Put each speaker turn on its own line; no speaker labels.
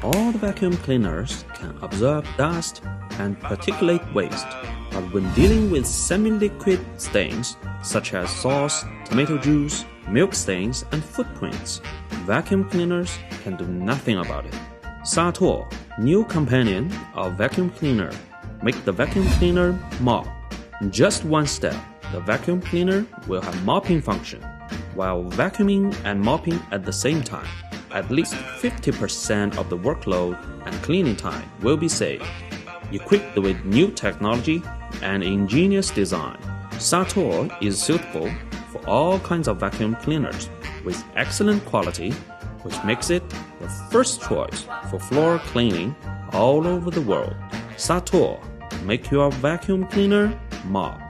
All the vacuum cleaners can absorb dust and particulate waste, but when dealing with semi-liquid stains such as sauce, tomato juice, milk stains, and footprints, vacuum cleaners can do nothing about it. SATUO, new companion of vacuum cleaner, make the vacuum cleaner mop. In just one step, the vacuum cleaner will have mopping function, while vacuuming and mopping at the same time. At least 50% of the workload and cleaning time will be saved. Equipped with new technology and ingenious design, SATUO is suitable for all kinds of vacuum cleaners with excellent quality, which makes it the first choice for floor cleaning all over the world. SATUO, make your vacuum cleaner mop.